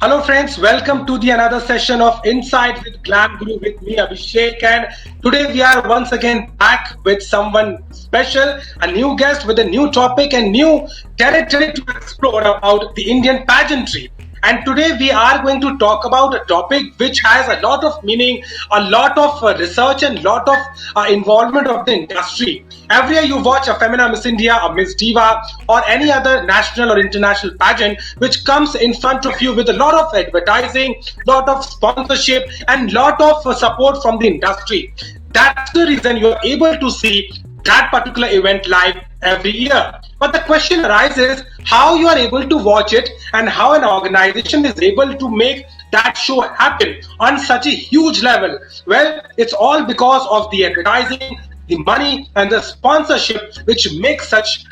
Hello, friends. Welcome to the another session of Insight with Glam Guru with me, Abhishek. And today we are once again back with someone special, a new guest with a new topic and new territory to explore about the Indian pageantry. And today we are going to talk about a topic which has a lot of meaning, a lot of research, and lot of involvement of the industry. Every year you watch a Femina Miss India, a Miss Diva, or any other national or international pageant which comes in front of you with a lot of advertising, lot of sponsorship, and lot of support from the industry. That's the reason you are able to see that particular event live every year. But the question arises how you are able to watch it and how an organization is able to make that show happen on such a huge level. Well, it's all because of the advertising, the money, and the sponsorship which makes such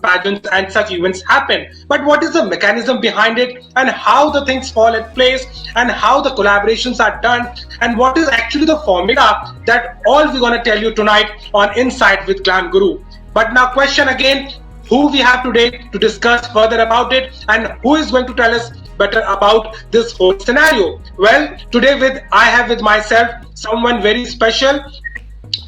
pageants and such events happen. But what is the mechanism behind it, and how the things fall in place, and how the collaborations are done, and what is actually the formula, that all we're going to tell you tonight on Insight with Glam Guru. But now, question again, who we have today to discuss further about it, and who is going to tell us better about this whole scenario? Well, today with I have with myself someone very special.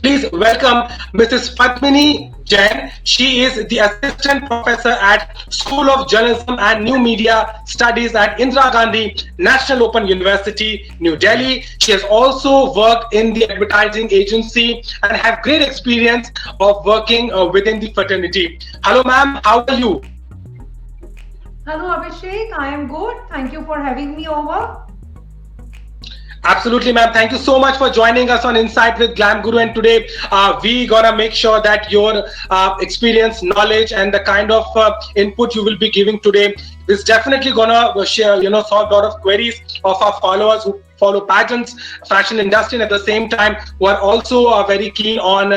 Please welcome Mrs. Padmini Jain. She is the assistant professor at School of Journalism and New Media Studies at Indira Gandhi National Open University, New Delhi. She has also worked in the advertising agency and have great experience of working within the fraternity. Hello, ma'am. How are you? Hello Abhishek, I am good. Thank you for having me over. Absolutely, ma'am. Thank you so much for joining us on Insight with Glam Guru. And today, we gonna make sure that your experience, knowledge, and the kind of input you will be giving today is definitely gonna share, solve a lot of queries of our followers who follow pageants, fashion industry, and at the same time who are also very keen on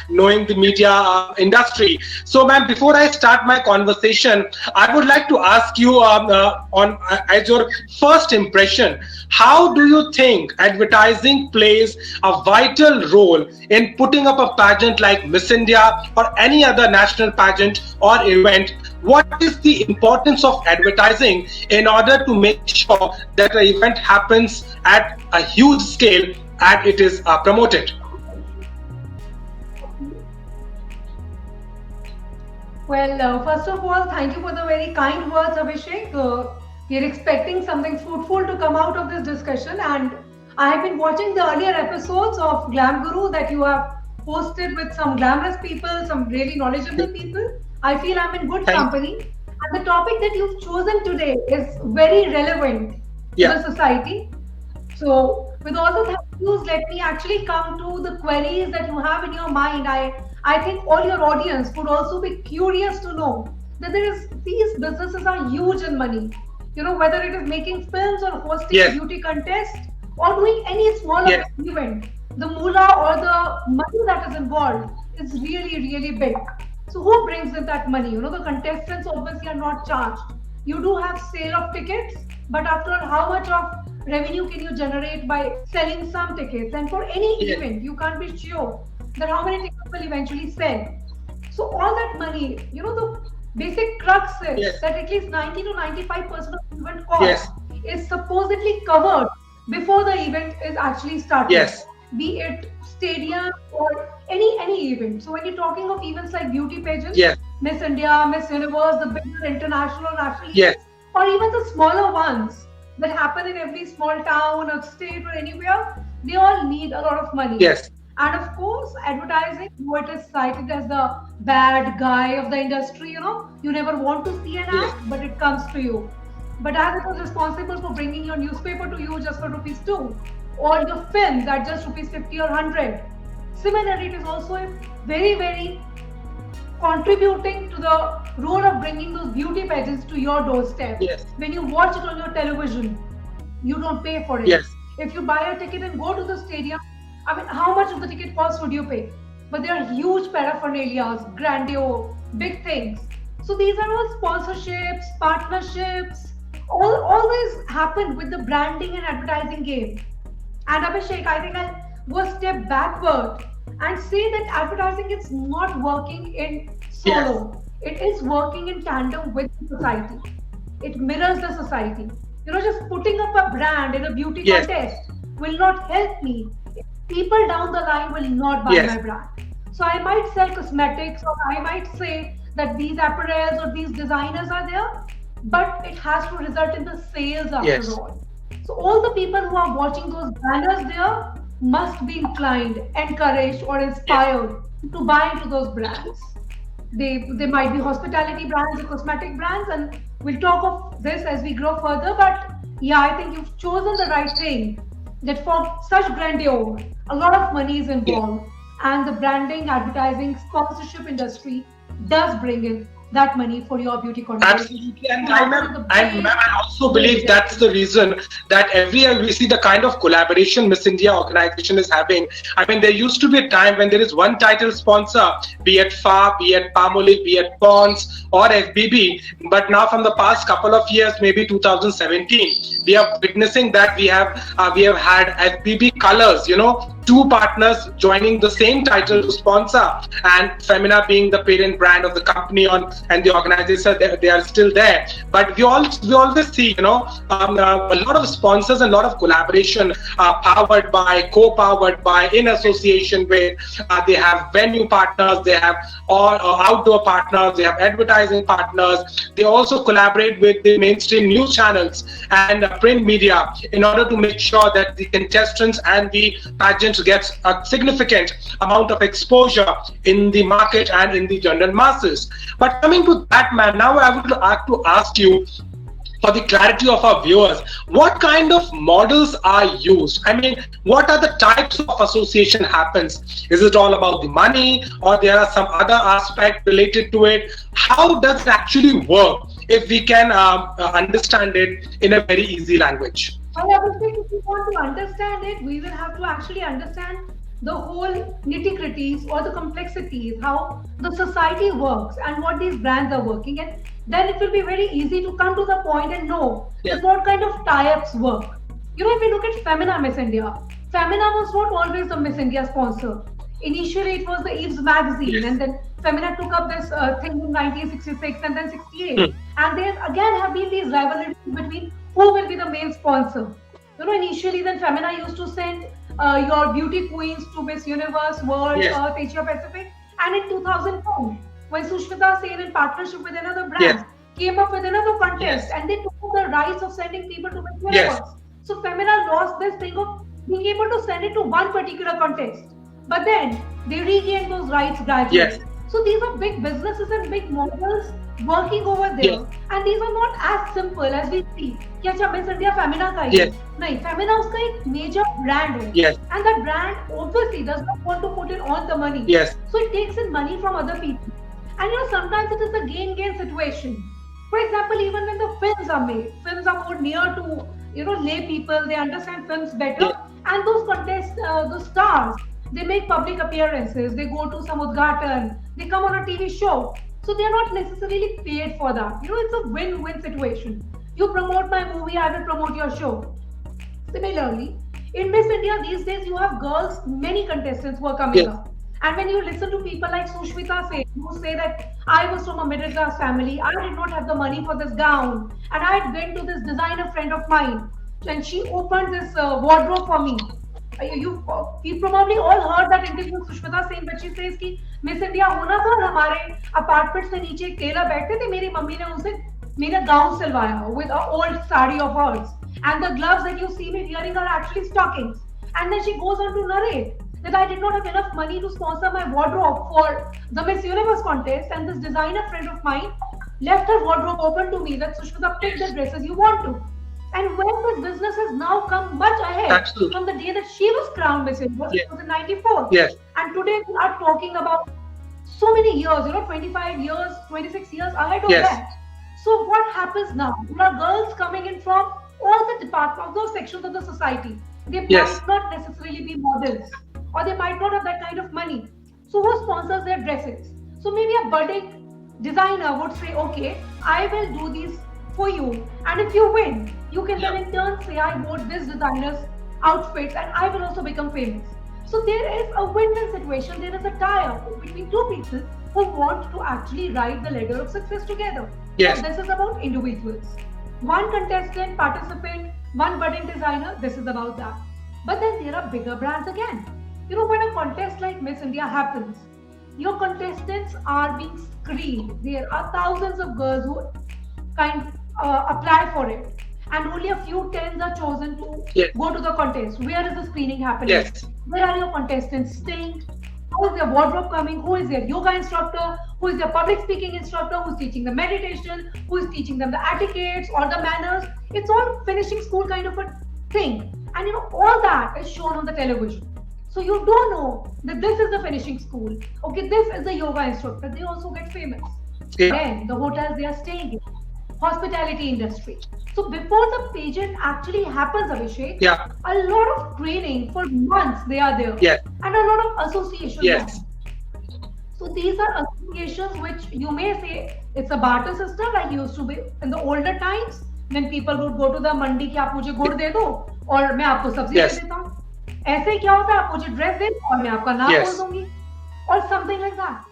knowing the media industry. So, ma'am, before I start my conversation, I would like to ask you on as your first impression, how do you think advertising plays a vital role in putting up a pageant like Miss India or any other national pageant or event? What is the importance of advertising in order to make sure that the event happens at a huge scale and it is promoted? Well, first of all, thank you for the very kind words, Abhishek. We're expecting something fruitful to come out of this discussion, and I have been watching the earlier episodes of Glam Guru that you have posted with some glamorous people, some really knowledgeable people. I feel I'm in good Thank company. And the topic that you've chosen today is very relevant to Yeah. the society. So, with all the thank yous, let me actually come to the queries that you have in your mind. I think all your audience would also be curious to know that these businesses are huge in money. Whether it is making films or hosting a Yes. beauty contest or doing any smaller Yes. event, the moolah or the money that is involved is really, really big. So who brings in that money? The contestants obviously are not charged. You do have sale of tickets, but after all, how much of revenue can you generate by selling some tickets? And for any Yes. event, you can't be sure that how many tickets will eventually sell. So all that money, the basic crux is Yes. that at least 90 to 95% of event Yes. cost is supposedly covered before the event is actually started, Yes. be it stadium or any event. So when you're talking of events like beauty pageants, Yes. Miss India, Miss Universe, the bigger international or national Yes. events, or even the smaller ones that happen in every small town or state or anywhere, they all need a lot of money. Yes. And of course, advertising, though it is cited as the bad guy of the industry, you never want to see an Yes. ad, but it comes to you. But as it was responsible for bringing your newspaper to you just for rupees 2, or your films at just rupees 50 or 100. Similarly, it is also very, very contributing to the role of bringing those beauty pageants to your doorstep. Yes. When you watch it on your television, you don't pay for it. Yes. If you buy a ticket and go to the stadium, I mean, how much of the ticket cost would you pay? But there are huge paraphernalias, grandiose, big things. So these are all sponsorships, partnerships, always happen with the branding and advertising game. And Abhishek, I think I'll go a step backward and say that advertising is not working in Yes. solo. It is working in tandem with society. It mirrors the society. Just putting up a brand in a beauty Yes. contest will not help me. People down the line will not buy Yes. my brand. So I might sell cosmetics, or I might say that these apparels or these designers are there, but it has to result in the sales after Yes. all. So all the people who are watching those banners there must be inclined, encouraged, or Yes. inspired to buy into those brands. They might be hospitality brands or cosmetic brands, and we'll talk of this as we grow further. But yeah, I think you've chosen the right thing. That for such grandeur, a lot of money is Yes. involved, and the branding, advertising, sponsorship industry does bring in that money for your beauty contest. Absolutely, and So I, I think ma'am, the and ma'am, big, I also big believe that's objective. the reason that every year we see the kind of collaboration Miss India organization is having. I mean, there used to be a time when there is one title sponsor, be it FA, be it Palmolive, be it Pond's or FBB. But now, from the past couple of years, maybe 2017, we are witnessing that we have had FBB Colors. Two partners joining the same title to sponsor, and Femina being the parent brand of the company on and the organizer, they are still there. But we always see, a lot of sponsors and a lot of collaboration, co-powered by, in association with. They have venue partners, they have all outdoor partners, they have advertising partners. They also collaborate with the mainstream news channels and print media in order to make sure that the contestants and the pageants gets a significant amount of exposure in the market and in the general masses. But coming to that, man, now I would like to ask you, for the clarity of our viewers, what kind of models are used? I mean, what are the types of association happens? Is it all about the money, or there are some other aspect related to it? How does it actually work, if we can understand it in a very easy language? Well, I would think if we want to understand it, we will have to actually understand the whole nitty-gritties or the complexities, how the society works and what these brands are working. And then it will be very easy to come to the point and know Yes. that what kind of tie-ups work. If you look at Femina Miss India, Femina was not always the Miss India sponsor. Initially, it was the Eve's magazine, Yes. and then Femina took up this thing in 1966 and then 68. Hmm. And there again have been these rivalries between who will be the main sponsor. Initially, then Femina used to send your beauty queens to Miss Universe, World, Yes. Earth, Asia Pacific. And in 2004, when Sushmita Sen, in partnership with another Yes. brand, came up with another contest, Yes. and they took the rights of sending people to Miss Yes. Universe. So Femina lost this thing of being able to send it to one particular contest. But then they regained those rights Yes. gradually. So these are big businesses and big models working over Yes. there. And these are not as simple as we see कि अच्छा miss India Femina का ही है Yes. नहीं फेमिना उसका एक major brand है Yes. and that brand obviously does not want to put in all the money, Yes. so it takes in money from other people. And sometimes it is a gain situation. For example, even when the films are made, films are more near to lay people, they understand films better. Yes. And those contests, the stars, they make public appearances, they go to some udghatan, they come on a TV show. So they are not necessarily paid for that. It's a win-win situation. You promote my movie, I will promote your show. Similarly, in Miss India these days, you have girls, many contestants who are coming Yes. up. And when you listen to people like Sushmita Sen, who say that I was from a middle class family, I did not have the money for this gown, and I had been to this designer friend of mine, and she opened this wardrobe for me. You probably all heard that interview with Sushmita Sen, but she says कि miss India होना था और हमारे apartment से नीचे एक Taylor बैठते थे, मेरी मम्मी ने उनसे मेरा gown सिलवाया with an old sari of hers, and the gloves that you see me wearing are actually stockings. And then she goes on to narrate that I did not have enough money to sponsor my wardrobe for the Miss Universe contest, and this designer friend of mine left her wardrobe open to me, that Sushmita, pick the dresses you want to. And when this business has now come much ahead Absolutely. from the day that she was crowned Miss Universe, Yes. it was in 94. Yes. And today we are talking about so many years, 25 years, 26 years ahead of Yes. that. So what happens now? There are girls coming in from all the departments, those sections of the society. They Yes. might not necessarily be models, or they might not have that kind of money. So who sponsors their dresses? So maybe a budding designer would say, okay, I will do these for you. And if you win, you can then in turn say, I bought this designer's outfits and I will also become famous. So there is a win-win situation. There is a tie-up between two people who want to actually ride the ladder of success together. Yes. So this is about individuals. one contestant, participant, one budding designer. This is about that. But then there are bigger brands again. You know, when a contest like Miss India happens, your contestants are being screened. There are thousands of girls who apply for it, and only a few tens are chosen to Yes. go to the contest. Where is the screening happening? Yes. Where are your contestants staying? How is their wardrobe coming? Who is their yoga instructor? Who is their public speaking instructor? Who's teaching the meditation? Who is teaching them the etiquettes or the manners? It's all finishing school kind of a thing. And you know, all that is shown on the television. So you do know that this is the finishing school. Okay, this is the yoga instructor. They also get famous. Yeah. Then the hotels they are staying in, hospitality industry. So before the pageant actually happens, Abhishek, Yeah. a lot of training for months they are there, Yes. and a lot of associations are. Yes. So these are associations which you may say it's a barter system like used to be in the older times when people would go to the mandi कि आप मुझे गुड़ दे दो और मैं आपको सब्जी दे Yes. देता हूँ. ऐसे ही क्या होता है आप मुझे ड्रेस दे दो और मैं आपका नाम बोल Yes. दूंगी or something like that.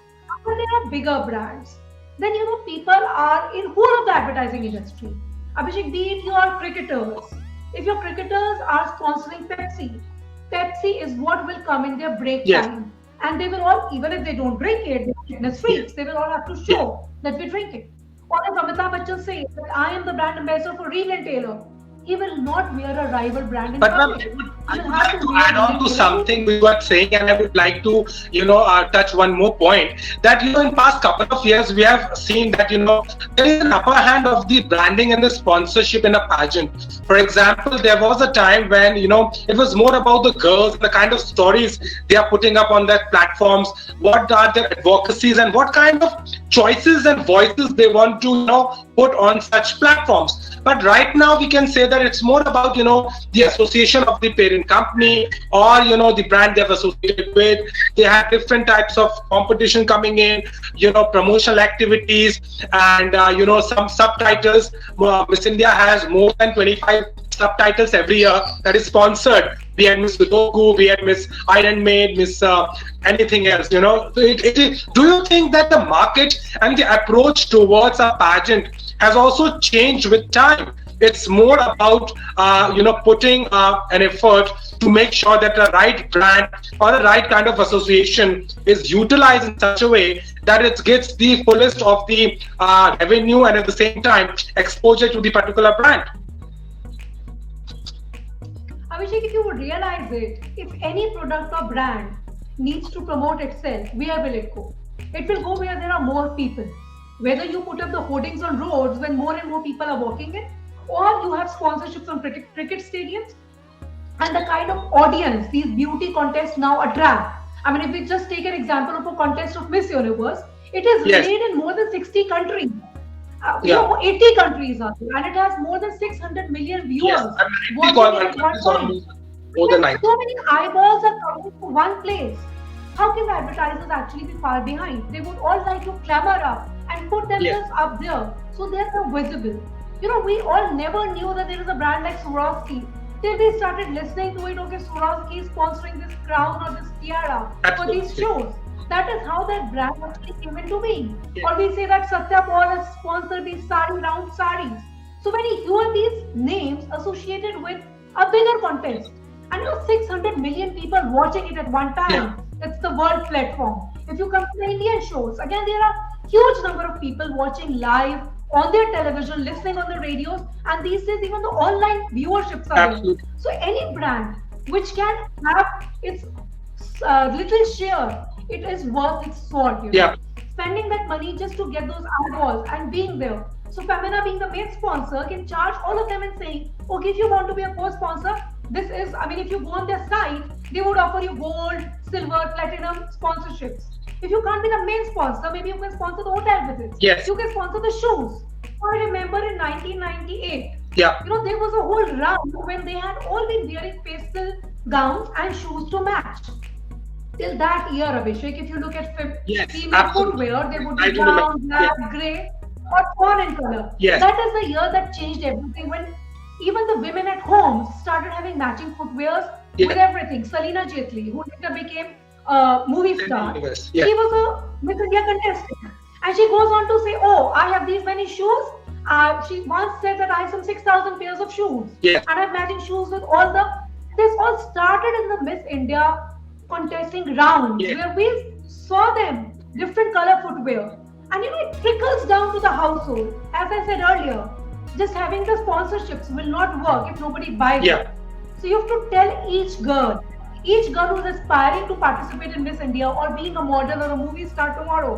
But there are bigger brands. Then you know people are in whole of the advertising industry. Abhishek, be it your cricketers. If your cricketers are sponsoring Pepsi, Pepsi is what will come in their break Yes. time. And they will all, even if they don't drink it, they're fitness freaks, they will all have to show that we drink it. Or if Amitabh Bachchan says that I am the brand ambassador for Real and Taylor, he will not wear a rival brand in But ma'am, public. I He would will have like to wear add on Real to Taylor. something we were saying, and I would like to, touch one more point that, in past couple of years, we have seen that, there is an upper hand of the branding and the sponsorship in a pageant. For example, there was a time when, it was more about the girls, the kind of stories they are putting up on their platforms, what are their advocacies, and what kind of choices and voices they want to, put on such platforms. But right now, we can say that it's more about, the association of the parent company or, the brand they've associated with. They have different types of competition coming in, promotional activities and, some subtitles. Miss India has more than 25 subtitles every year that is sponsored. We had Miss Sudoku, we had Miss Iron Maid, Miss anything else, So do you think that the market and the approach towards a pageant has also changed with time? It's more about, putting an effort to make sure that the right brand or the right kind of association is utilized in such a way that it gets the fullest of the revenue and at the same time exposure to the particular brand. Abhishek, if you would realize it, if any product or brand needs to promote itself, where will it go? It will go where there are more people. Whether you put up the hoardings on roads when more and more people are walking in, or you have sponsorships on cricket stadiums, and the kind of audience these beauty contests now attract. I mean, if we just take an example of a contest of Miss Universe, it is Yes. made in more than 60 countries. Yeah. 80 countries are there, and it has more than 600 million viewers Yes, I'm watching it at one time. more than 90. So many eyeballs are coming to one place. How can the advertisers actually be far behind? They would all like to clamor up and put themselves up there so they're so visible. We all never knew that there is a brand like Swarovski till we started listening to it. Okay, Swarovski is sponsoring this crown or this tiara for these Absolutely. shows. That is how that brand actually came into being. Yes. Or we say that Satya Paul has sponsored these round saris. So when you hear these names associated with a bigger contest, and 600 million people watching it at one time, it's the world platform. If you come to the Indian shows, again there are huge number of people watching live on their television, listening on the radios, and these days even the online viewerships are there. Absolutely. So any brand which can have its little share, it is worth its salt. Yeah. Spending that money just to get those eyeballs and being there. So Femina, being the main sponsor, can charge all of them and saying, okay, if you want to be a co-sponsor, this is, if you go on their site, they would offer you gold, silver, platinum sponsorships. If you can't be the main sponsor, maybe you can sponsor the hotel visits. Yes. You can sponsor the shoes. I remember in 1998, Yeah. there was a whole round when they had all been wearing pastel gowns and shoes to match. Till that year, Abhishek, if you look at Yes, female absolutely. footwear, they would I be do remember. brown, black, grey, or fawn in color. Yes. That is the year that changed everything when even the women at home started having matching footwears Yes. with everything. Salina Jetli, who later became a movie star, Universe. she Yeah. was a Miss India contestant. And she goes on to say, oh, I have these many shoes. She once said that I have some 6,000 pairs of shoes, Yes. and I have matching shoes with all the. This all started in the Miss India contesting rounds Yes. where we saw them different color footwear, and it trickles down to the household. As I said earlier, just having the sponsorships will not work if nobody buys Yeah. it. So you have to tell each girl who's aspiring to participate in Miss India or being a model or a movie star tomorrow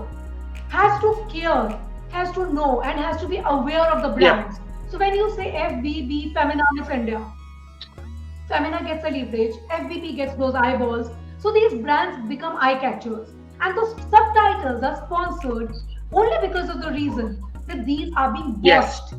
has to care, has to know, and has to be aware of the Yeah. brands. So when you say FBB, Femina Miss India, Femina gets a leverage, FBB gets those eyeballs. So these brands become eye catchers. And those subtitles are sponsored only because of the reason that these are being Yes. watched.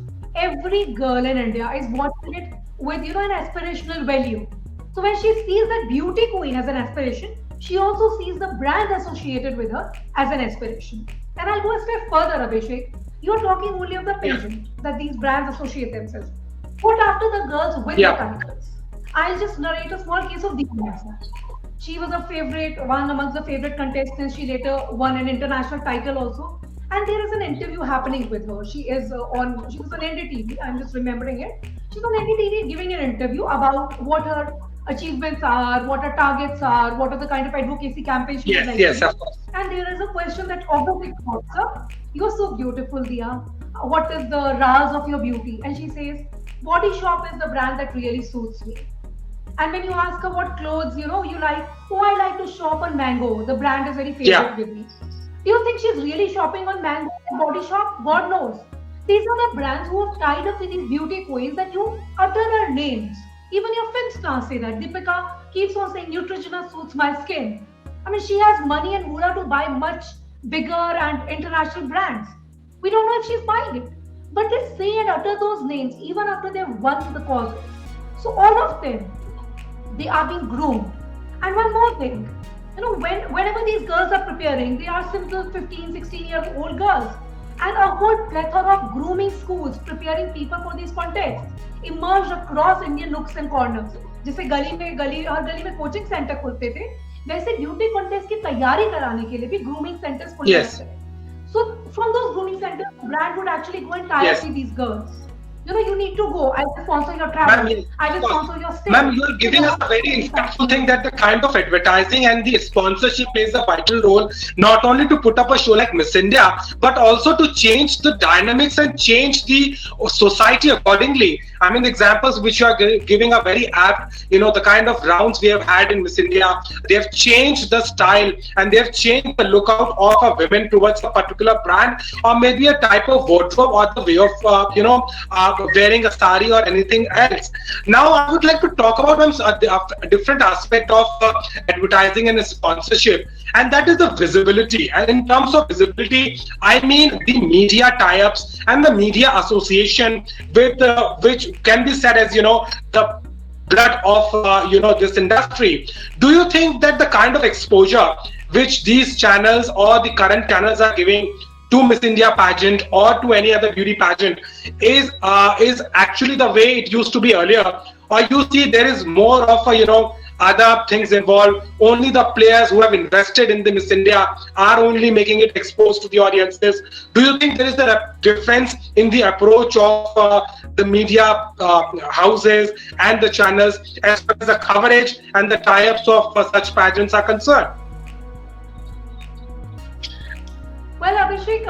Every girl in India is watching it with an aspirational value. So when she sees that beauty queen as an aspiration, she also sees the brand associated with her as an aspiration. And I'll go a step further, Abhishek. You're talking only of the Yeah. pageant that these brands associate themselves. What after the girls win the Yeah. titles? I'll just narrate a small case of Deepa. She was a favorite, one amongst the favorite contestants. She later won an international title also. And there is an interview happening with her. She was on NDTV. I'm just remembering it. She's on NDTV giving an interview about what her achievements are, what her targets are, what are the kind of advocacy campaigns she would Yes. like Yes. to do. Of course. And there is a question that obviously pops up. You're so beautiful, Dia. What is the raz of your beauty? And she says, Body Shop is the brand that really suits me. And when you ask her what clothes, you like, oh, I like to shop on Mango. The brand is very Yeah. favorite with me. Do you think she's really shopping on Mango and Body Shop? God knows. These are the brands who have tied up with these beauty queens that you utter their names. Even your Finstars say that. Deepika keeps on saying Neutrogena suits my skin. I mean, she has money and moolah to buy much bigger and international brands. We don't know if she's buying it. But they say and utter those names even after they've won the causes. So all of them, they are being groomed. And one more thing, whenever these girls are preparing, they are simple 15, 16-year-old girls. And a whole plethora of grooming schools preparing people for these contests emerged across Indian nooks and corners. जैसे हर गली में coaching centre खुलते थे, वैसे beauty contest की तैयारी कराने के लिए भी ग्रूमिंग सेंटर्स खुलते Yes. रहते हैं. So from those grooming centers, the brand would actually go and tie Yes. up with these girls. You need to go. I will sponsor your Ma'am, travel. yes, I will of course. sponsor your stay. Ma'am, you are giving us a very insightful thing that the kind of advertising and the sponsorship plays a vital role, not only to put up a show like Miss India, but also to change the dynamics and change the society accordingly. I mean, the examples which you are giving are very apt. The kind of rounds we have had in Miss India, they have changed the style and they have changed the lookout of a women towards a particular brand or maybe a type of wardrobe or the way of, wearing a sari or anything else. Now, I would like to talk about a different aspect of advertising and sponsorship, and that is the visibility. And in terms of visibility, I mean the media tie-ups and the media association with which can be said as the blood of this industry. Do you think that the kind of exposure which these channels or the current channels are giving to Miss India pageant or to any other beauty pageant is actually the way it used to be earlier, or you see there is more of a other things involved? Only the players who have invested in the Miss India are only making it exposed to the audiences. Do you think there is a difference in the approach of the media houses and the channels as far as the coverage and the tie-ups of such pageants are concerned? Well, Abhishek,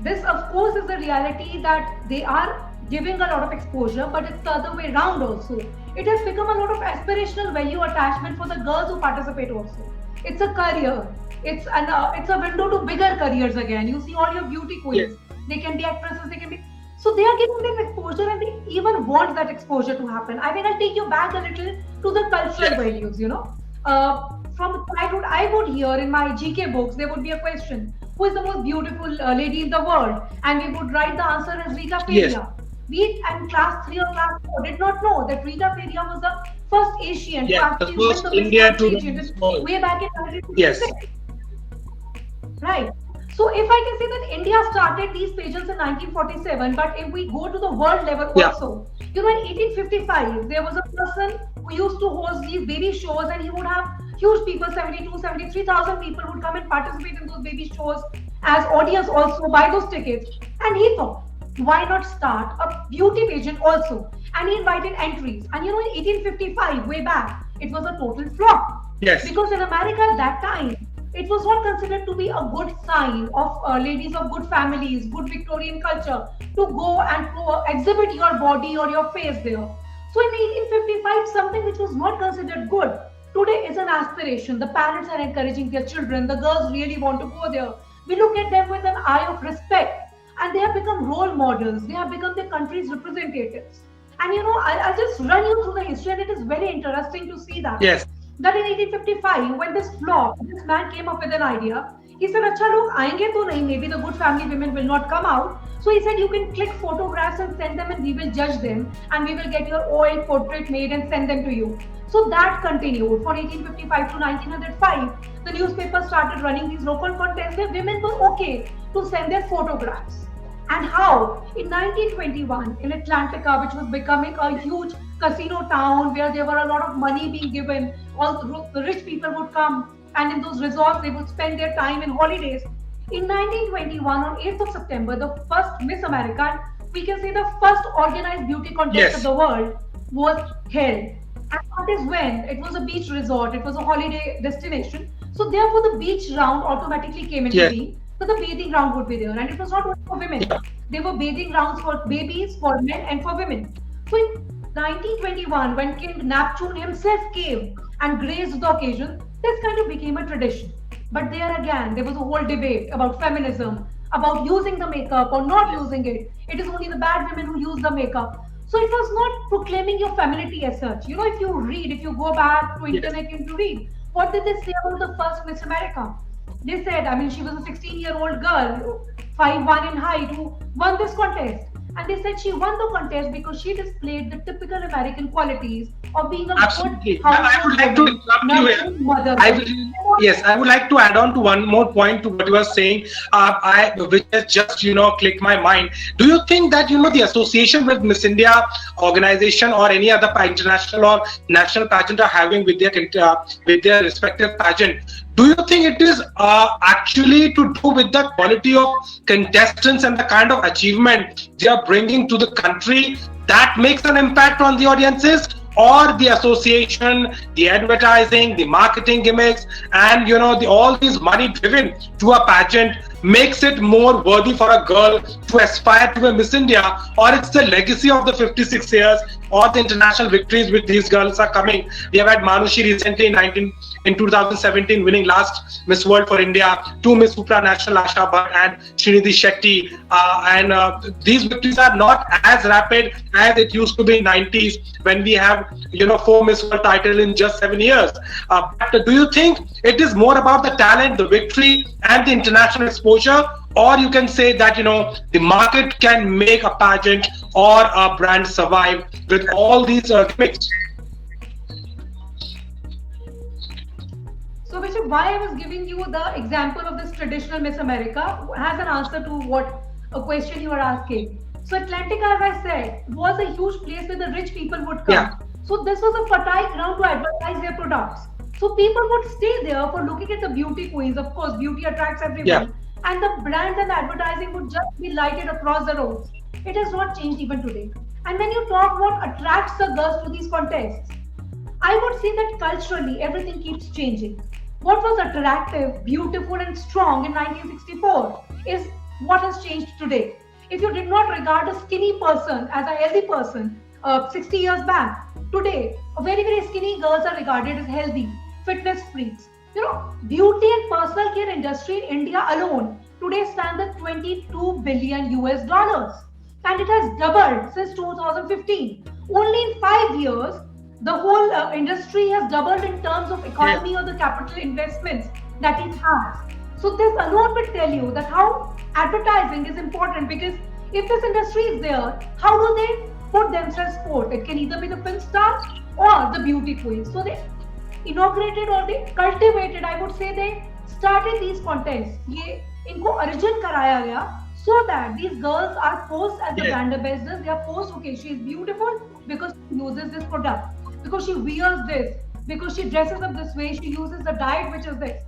this of course is the reality that they are giving a lot of exposure, but it's the other way around also. It has become a lot of aspirational value attachment for the girls who participate also. It's a career. It's a window to bigger careers again. You see all your beauty queens. Yes. They can be actresses, they can be. So they are giving them exposure and they even want that exposure to happen. I mean, I'll take you back a little to the cultural Yes. values, from childhood, I would hear in my GK books, there would be a question, who is the most beautiful lady in the world? And we would write the answer as Rita Feria. Yes. We in class 3 or class 4 did not know that Rita Feria was the first Asian Yes, to the actually win first the Miss Indian World to win pageant Miss World. way back in Yes. 1956. Right. So if I can say that India started these pageants in 1947, but if we go to the world level Yeah. also, in 1855, there was a person who used to host these baby shows and he would have huge people, 72, 73,000 people would come and participate in those baby shows as audience also buy those tickets. And he thought, why not start a beauty pageant also? And he invited entries. And in 1855, way back, it was a total flop. Yes. Because in America at that time, it was not considered to be a good sign of ladies of good families, good Victorian culture, to go and to exhibit your body or your face there. So in 1855, something which was not considered good, today is an aspiration. The parents are encouraging their children. The girls really want to go there. We look at them with an eye of respect, and they have become role models. They have become their country's representatives. And I'll just run you through the history, and it is very interesting to see that. Yes. That in 1855, when this man came up with an idea. He said, "Acha log aayenge to nahi, maybe the good family women will not come out." So he said, "You can click photographs and send them, and we will judge them, and we will get your oil portrait made and send them to you." So that continued for 1855 to 1905. The newspaper started running these local contests where women were okay to send their photographs. And how in 1921 in Atlantica, which was becoming a huge casino town where there were a lot of money being given, all the rich people would come, and in those resorts they would spend their time in holidays. In 1921, on 8th of September, the first Miss America, we can say the first organized beauty contest Yes. of the world, was held. And that is when it was a beach resort, it was a holiday destination. So therefore, the beach round automatically came into Yes. being. So the bathing ground would be there, and it was not only for women. Yeah. There were bathing grounds for babies, for men, and for women. So in 1921, when King Neptune himself came and graced the occasion, this kind of became a tradition. But there again, there was a whole debate about feminism, about using the makeup or not using it. It is only the bad women who use the makeup. So it was not proclaiming your femininity as such. If you read, if you go back to Yes. internet and you read, what did they say about the first Miss America? They said, she was a 16-year-old girl, 5'1" in height, who won this contest. And they said she won the contest because she displayed the typical American qualities of being a Absolutely. good I would like to woman, interrupt you here. nurturing mother. I will, yes, I would like to add on to one more point to what you were saying, which has just clicked my mind. Do you think that the association with Miss India organization or any other international or national pageant are having with their respective pageant? Do you think it is actually to do with the quality of contestants and the kind of achievement they are bringing to the country that makes an impact on the audiences? Or the association, the advertising, the marketing gimmicks, and all these money driven to a pageant makes it more worthy for a girl to aspire to a Miss India? Or it's the legacy of the 56 years or the international victories which these girls are coming. We have had Manushi recently in 2017 winning last Miss World for India, 2 Miss Supranational Asha Bhatt and Srinidhi Shetty, and these victories are not as rapid as it used to be in 90s when we have 4 Miss World title in just 7 years. But do you think it is more about the talent, the victory, and the international exposure? Or you can say that the market can make a pageant or a brand survive with all these gimmicks? So, Vishal, why I was giving you the example of this traditional Miss America has an answer to what a question you are asking. So, Atlantica, as I said, was a huge place where the rich people would come. Yeah. So, this was a fertile ground to advertise their products. So, people would stay there for looking at the beauty queens. Of course, beauty attracts everyone. Yeah. And the brands and advertising would just be lighted across the roads. It has not changed even today. And when you talk what attracts the girls to these contests, I would say that culturally everything keeps changing. What was attractive, beautiful, and strong in 1964 is what has changed today. If you did not regard a skinny person as a healthy person 60 years back, today, very, very skinny girls are regarded as healthy, fitness freaks. Beauty and personal care industry in India alone today stands at 22 billion US dollars, and it has doubled since 2015. Only in 5 years, the whole industry has doubled in terms of economy or the capital investments that it has. So this alone will tell you that how advertising is important, because if this industry is there, how do they put themselves forth? It can either be the film stars or the beauty queens. So they inaugurated or they cultivated, I would say they started these contests. ये इनको अर्जन कराया गया so that these girls are posed as the brand ambassadors. They are posed, okay, she is beautiful because she uses this product, because she wears this, because she dresses up this way, she uses the diet which is this.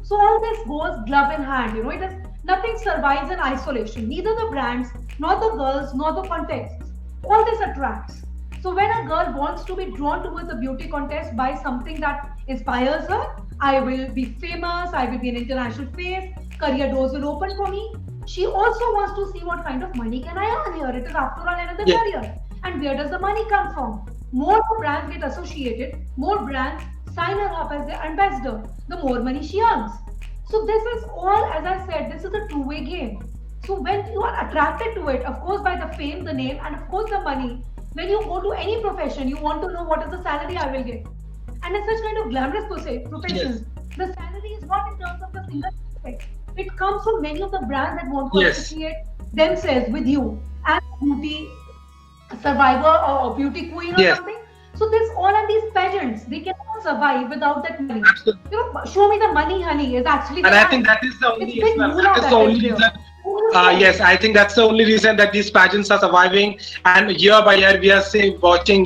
So all this goes glove in hand. It is Nothing survives in isolation, neither the brands, nor the girls, nor the contexts. All this attracts. So when a girl wants to be drawn towards a beauty contest by something that inspires her, I will be famous, I will be an international face, career doors will open for me. She also wants to see what kind of money can I earn here. It is after all another Yeah. career. And where does the money come from? More brands get associated, more brands sign her up as their ambassador, the more money she earns. So this is all, as I said, this is a two-way game. So when you are attracted to it, of course, by the fame, the name, and of course the money, when you go to any profession, you want to know what is the salary I will get. And in such kind of glamorous Yes. professions, the salary is not in terms of the single aspect. It comes from many of the brands that want to Yes. associate themselves with you as a beauty survivor or a beauty queen or Yes. something. So this all are these pageants. They cannot survive without that money. Absolutely. You know, show me the money, honey, is actually the And I think line. that is the It's only big reason. moolah That is the that is only there. reason. Who will say? Yes, I think that's the only reason that these pageants are surviving. And year by year, we are watching,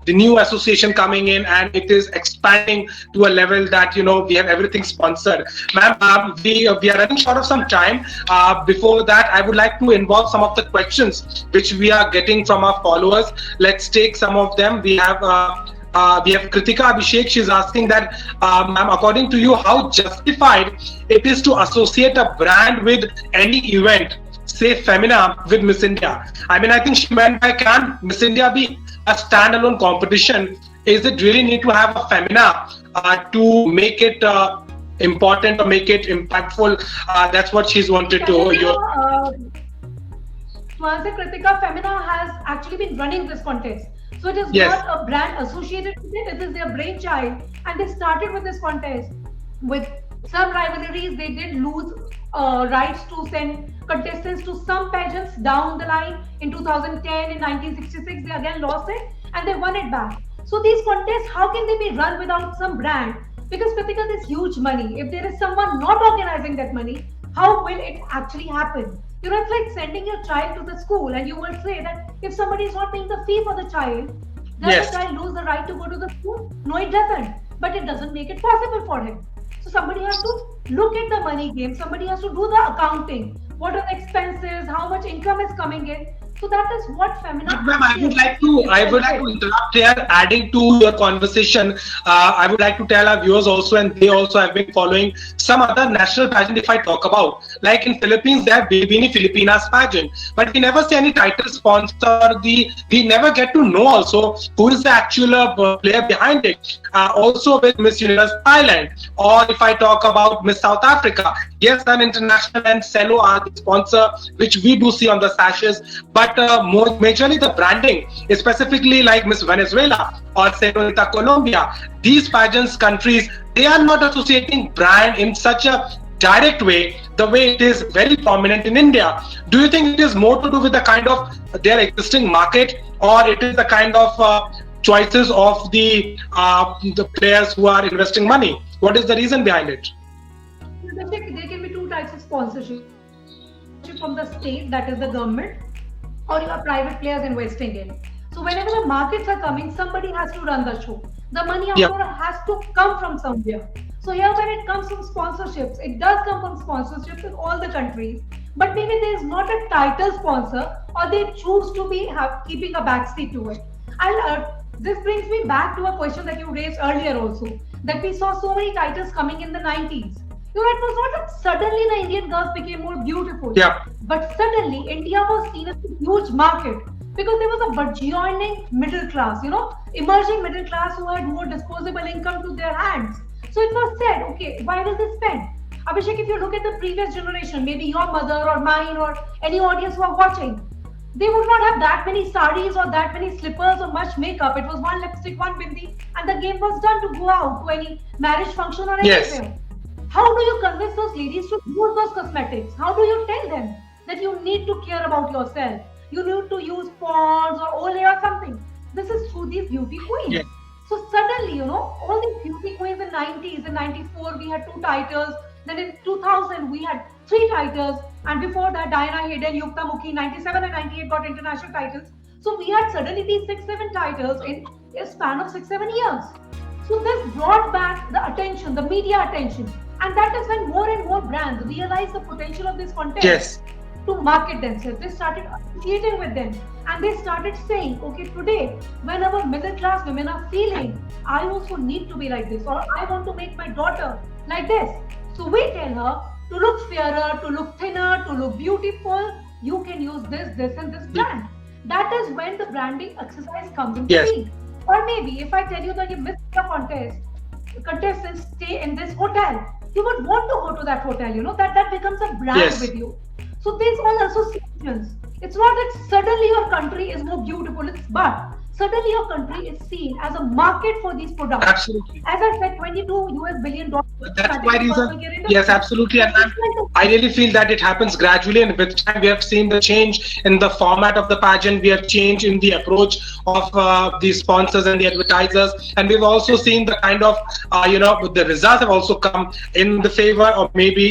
the new association coming in, and it is expanding to a level that we have everything sponsored. Ma'am, we are running short of some time. Before that, I would like to involve some of the questions which we are getting from our followers. Let's take some of them. We have Kritika Abhishek. She's asking that, ma'am, according to you, how justified it is to associate a brand with any event, say Femina with Miss India? I mean, I think she meant by, can Miss India be a standalone competition? Is it really need to have a Femina to make it important or make it impactful? That's what she's wanted to. To answer Kritika, Femina has actually been running this contest. So it is Yes. not a brand associated with it, it is their brainchild. And they started with this contest. With some rivalries, they did lose rights to send contestants to some pageants down the line. In 2010, in 1966, they again lost it and they won it back. So these contests, how can they be run without some brand? Because Kritika, there's huge money. If there is someone not organizing that money, how will it actually happen? It's like sending your child to the school, and you will say that if somebody is not paying the fee for the child, does Yes. the child lose the right to go to the school? No, it doesn't. But it doesn't make it possible for him. So somebody has to look at the money game. Somebody has to do the accounting. What are the expenses? How much income is coming in? So that is what Femina. But ma'am, I would like to interrupt here, adding to your conversation. I would like to tell our viewers also, and they also have been following some other national pageant. If I talk about, like in Philippines, they have Bibini Filipinas pageant, but we never see any title sponsor. We never get to know also who is the actual player behind it. Also with Miss Universe Thailand, or if I talk about Miss South Africa, yes, an international and Cello are the sponsor, which we do see on the sashes, but more majorly the branding, specifically like Miss Venezuela or Senorita Colombia, these pageants countries, they are not associating brand in such a direct way, the way it is very prominent in India. Do you think it is more to do with the kind of their existing market, or it is the kind of choices of the players who are investing money? What is the reason behind it? There can be two types of sponsorship from the state, that is the government, or you have private players investing in. So whenever the markets are coming, somebody has to run the show. The money Yeah. after all has to come from somewhere. So here when it comes from sponsorships, it does come from sponsorships in all the countries. But maybe there is not a title sponsor, or they choose to be keeping a backseat to it. And this brings me back to a question that you raised earlier also, that we saw so many titles coming in the 90s. It was not that suddenly the Indian girls became more beautiful. Yeah. But suddenly India was seen as a huge market because there was a burgeoning middle class, emerging middle class who had more disposable income to their hands. So it was said, okay, why does they spend? Abhishek, if you look at the previous generation, maybe your mother or mine or any audience who are watching, they would not have that many saris or that many slippers or much makeup. It was one lipstick, one bindi, and the game was done to go out to any marriage function or Yes. anything. How do you convince those ladies to use those cosmetics? How do you tell them that you need to care about yourself? You need to use Pond's or Olay or something. This is through these beauty queens. Yeah. So suddenly, all these beauty queens in 90s, in 94 we had 2 titles. Then in 2000 we had 3 titles. And before that, Diana Hayden, Yukta Mukhi, 97 and 98 got international titles. So we had suddenly these 6-7 titles in a span of 6-7 years. So this brought back the attention, the media attention. And that is when more and more brands realize the potential of this content Yes. to market themselves. They started associating with them and they started saying, okay, today, when our middle class women are feeling, I also need to be like this, or I want to make my daughter like this. So we tell her to look fairer, to look thinner, to look beautiful. You can use this, and this Ye- brand. That is when the branding exercise comes into Yes. being. Or maybe if I tell you that you missed the contest, the contestants stay in this hotel, you would want to go to that hotel, that becomes a brand Yes. with you. So these all associations. It's not that suddenly your country is more beautiful, but suddenly your country is seen as a market for these products. Absolutely. As I said, $22 billion That's starting my in reason. personal care Yes, industry. absolutely. And So this went I really feel that it happens gradually, and with time, we have seen the change in the format of the pageant. We have changed in the approach of the sponsors and the advertisers, and we've also seen the kind of the results have also come in the favor, or maybe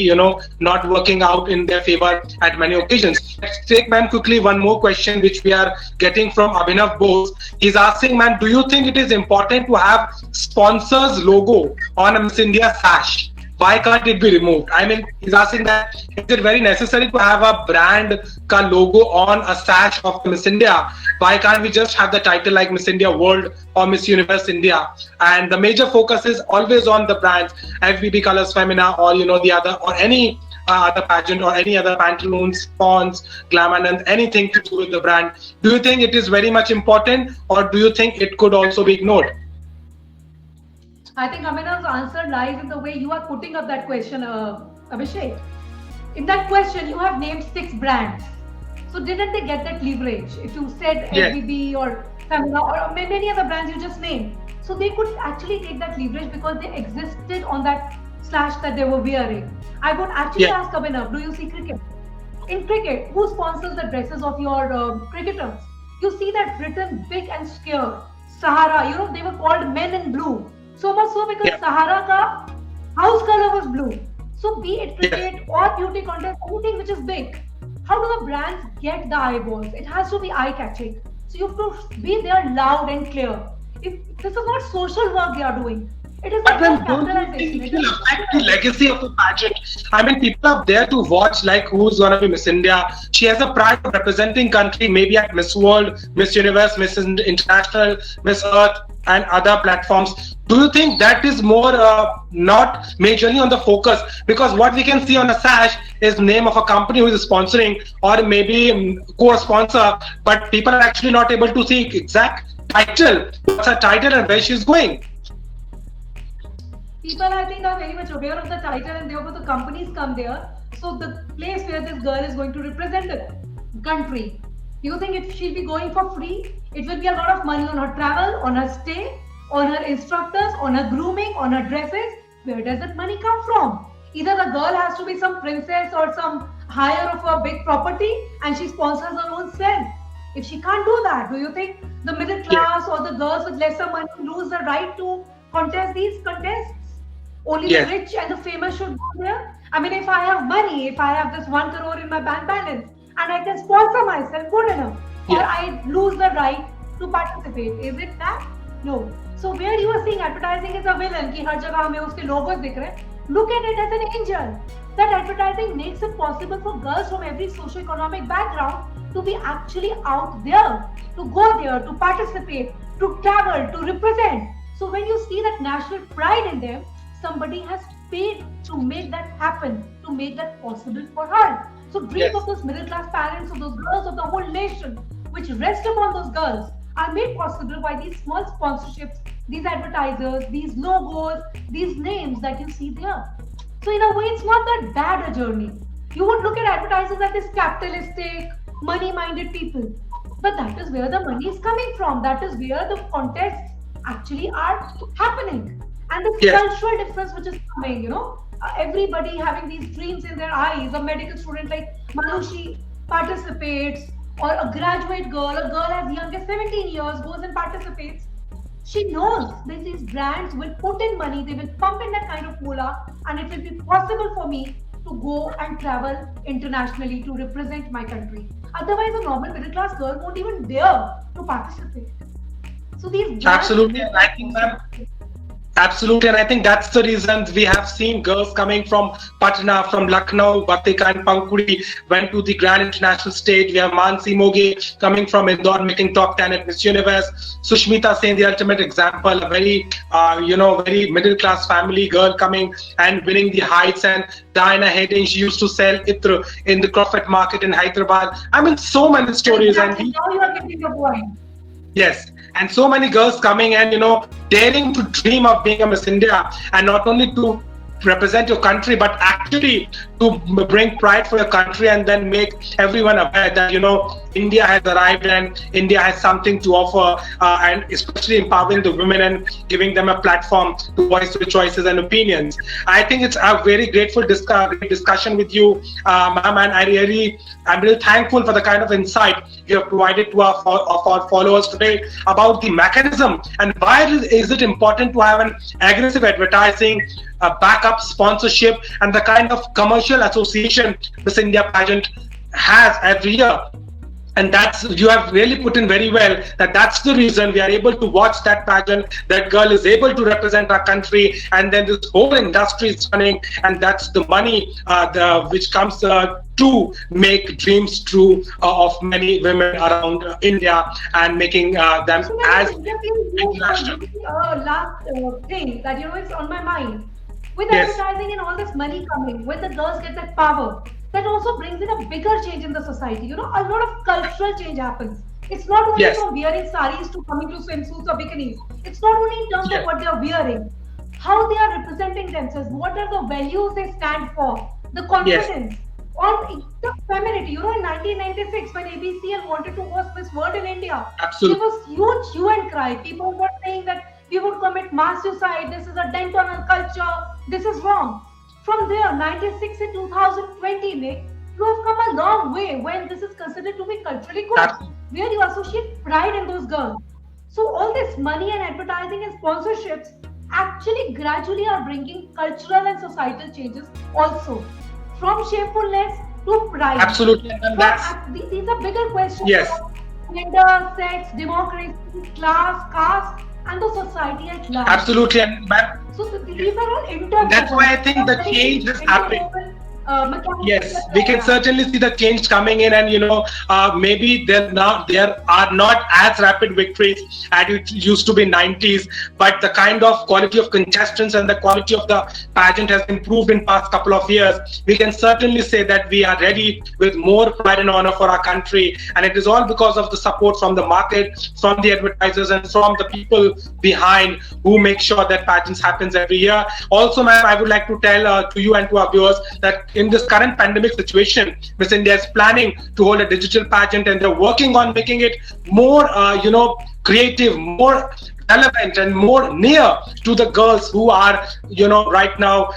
not working out in their favor at many occasions. Let's take, ma'am, quickly one more question which we are getting from Abhinav Bose. He's asking, ma'am, do you think it is important to have sponsors logo on a Miss India sash? Why can't it be removed? I mean, he's asking that is it very necessary to have a brand ka logo on a sash of Miss India? Why can't we just have the title like Miss India World or Miss Universe India? And the major focus is always on the brands, FBB Colors Femina, or the other, or any other pageant, or any other pantaloons, Pons, Glamanand, anything to do with the brand. Do you think it is very much important, or do you think it could also be ignored? I think Amina's answer lies in the way you are putting up that question, Abhishek. In that question, you have named 6 brands. So didn't they get that leverage? If you said Yes. LBB or Femina or many other brands you just named, so they could actually take that leverage because they existed on that slash that they were wearing. I would actually Yeah. ask Abhinav, do you see cricket? In cricket, who sponsors the dresses of your cricketers? You see that written big and square. Sahara, they were called Men in Blue. So much so because Yeah. Sahara ka house color was blue. So be it Yes. cricket or beauty contest, anything which is big. How do the brands get the eyeballs? It has to be eye catching. So you have to be there loud and clear. If this is not social work they are doing, it is But like then, a don't you capitalization. think it It will is affect the legacy of the pageant? I mean, people are there to watch, like, who's going to be Miss India. She has a pride of representing country, maybe at Miss World, Miss Universe, Miss International, Miss Earth, and other platforms. Do you think that is more not majorly on the focus? Because what we can see on a sash is name of a company who is sponsoring, or maybe co-sponsor, but people are actually not able to see exact title, what's her title and where she's going. people, I think, are very much aware of the title and therefore the companies come there. So the place where this girl is going to represent the country, do you think if she'll be going for free, it will be a lot of money on her travel, on her stay, on her instructors, on her grooming, on her dresses? Where does that money come from? Either the girl has to be some princess or some hire of a big property and she sponsors her own self. If she can't do that, do you think the middle class or the girls with lesser money lose the right to contest these contests? Only the Yes. rich and the famous should go there. I mean, if I have money, if I have this 1 crore in my bank balance and I can sponsor myself, good enough. Or Yeah. I lose the right to participate. Is it that? No. So where you are seeing advertising is a villain कि हर जगह हमें उसके logos दिख रहे हैं. Look at it as an angel. That advertising makes it possible for girls from every socio-economic background to be actually out there, to go there, to participate, to travel, to represent. So when you see that national pride in them, somebody has paid to make that happen, to make that possible for her. So dreams Yes. of those middle class parents, of those girls, of the whole nation, which rest upon those girls, are made possible by these small sponsorships, these advertisers, these logos, these names that you see there. So in a way, it's not that bad a journey. You would look at advertisers as these capitalistic, money-minded people. But that is where the money is coming from. That is where the contests actually are happening. And this Yes. cultural difference which is coming, everybody having these dreams in their eyes. A medical student like Manushi participates, or a graduate girl, a girl as young as 17 years goes and participates. She knows that these brands will put in money, they will pump in that kind of moolah, and it will be possible for me to go and travel internationally to represent my country. Otherwise, a normal middle class girl won't even dare to participate. So these brands Absolutely. make And I that think, ma'am, possible. Absolutely, and I think that's the reason we have seen girls coming from Patna, from Lucknow, Batika and Pankuri went to the Grand International stage. We have Mansi Moge coming from Indore, making top 10 at Miss Universe. Sushmita Sen, the ultimate example, a very, very middle class family girl coming and winning the heights. And Diana Hayden, she used to sell itr in the Crawford Market in Hyderabad. I mean, so many stories, and Exactly. Now you are getting the point. yes, and so many girls coming and daring to dream of being a Miss India, and not only to represent your country but actually to bring pride for your country, and then make everyone aware that India has arrived and India has something to offer, and especially empowering the women and giving them a platform to voice their choices and opinions. I think it's a very grateful discussion with you, ma'am, and I'm really thankful for the kind of insight you have provided to our followers today about the mechanism and why is it important to have an aggressive advertising, backup sponsorship, and the kind of commercial association Miss India pageant has every year. And that's, you have really put in very well, that's the reason we are able to watch that pageant. That girl is able to represent our country, and then this whole industry is running, and that's the money which comes to make dreams true of many women around India, and making them So as then international. last thing that is on my mind. With Yes, advertising and all this money coming, when the girls get that power, that also brings in a bigger change in the society. A lot of cultural change happens. It's not only yes, from wearing saris to coming to swimsuits or bikinis. It's not only in terms of yes, what they are wearing, how they are representing themselves, what are the values they stand for, the yes, confidence, on the femininity. In 1996, when ABCL wanted to host Miss World in India, there absolutely. was huge hue and cry. People were saying that we would commit mass suicide. This is a dent on our culture. This is wrong. From there, 96 to 2020, Nick, you have come a long way when this is considered to be culturally good, Absolutely. where you associate pride in those girls. So all this money and advertising and sponsorships actually gradually are bringing cultural and societal changes also, from shamefulness to pride. Absolutely, and So that's these are bigger questions yes. about gender, sex, democracy, class, caste, and the society at large. Absolutely, and So these are all that's why interwoven. I They think are the very change is happening. interwoven mechanisms Yes, that we play can around. certainly see the change coming in, and maybe there are not as rapid victories as it used to be 90s, but the kind of quality of contestants and the quality of the pageant has improved in past couple of years. We can certainly say that we are ready with more pride and honor for our country, and it is all because of the support from the market, from the advertisers, and from the people behind who make sure that pageants happens every year. Also, ma'am, I would like to tell to you and to our viewers that in this current pandemic situation, Miss India is planning to hold a digital pageant, and they're working on making it more, creative, more relevant, and more near to the girls who are, right now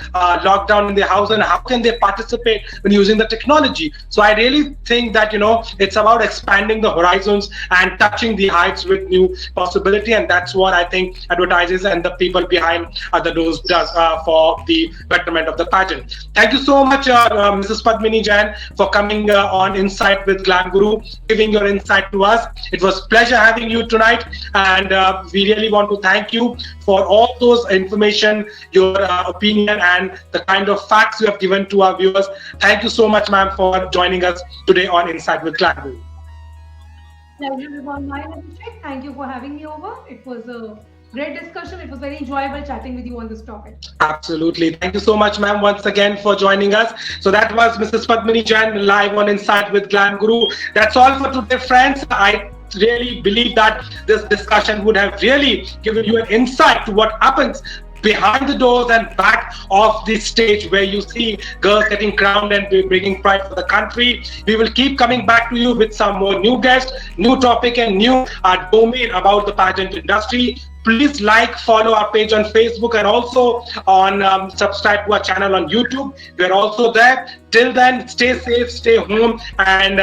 locked down in their house, and how can they participate when using the technology. So I really think that it's about expanding the horizons and touching the heights with new possibility, and that's what I think advertisers and the people behind the doors does for the betterment of the pageant. Thank you so much, Mrs. Padmini Jain, for coming on Insight with Glam Guru, giving your insight to us. It was pleasure having you tonight, and we really want to thank you for all those information, your opinion, and the kind of facts you have given to our viewers. Thank you so much, ma'am, for joining us today on Insight with Glam Guru. Pleasure is all mine, Abhishek. Thank you for having me over. It was a great discussion. It was very enjoyable chatting with you on this topic. Absolutely. Thank you so much, ma'am, once again for joining us. So that was Mrs. Padmini Jain live on Insight with Glam Guru. That's all for today, friends. I really believe that this discussion would have really given you an insight to what happens behind the doors and back of the stage, where you see girls getting crowned and bringing pride for the country. We will keep coming back to you with some more new guests, new topic, and new domain about the pageant industry. Please like, follow our page on Facebook, and also on subscribe to our channel on YouTube. We're also there. Till then, stay safe, stay home, and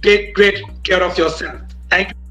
take great care of yourself. Thank you.